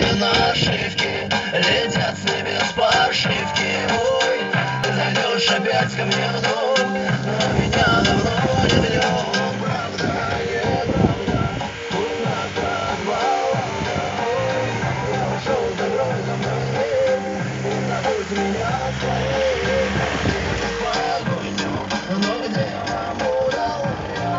Налетаю на ошибки, летят с небес по ошибке. Ой, зайдешь опять ко мне в дом, но меня давно не в нем. Правда, неправда, пустота, баллада. Ой, я ушел, закрой за мной дверь, не забудь меня скорее. Покой днем, но где кому дал я?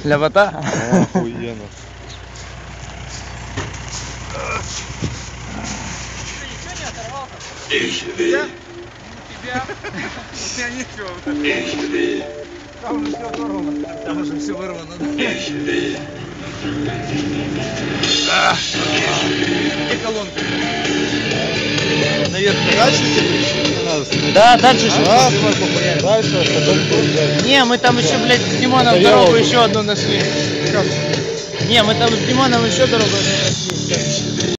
Ляпота? Охуенно. Тебя? Я ничего. Там уже все вырвано. Там уже все вырвано. Где колонка? Наверх дальше не надо. Да, дальше еще. Дальше, а потом... Не, мы там еще, блядь, с Димоном дорогу еще одну нашли. Не, мы там с Димоном еще дорогу нашли.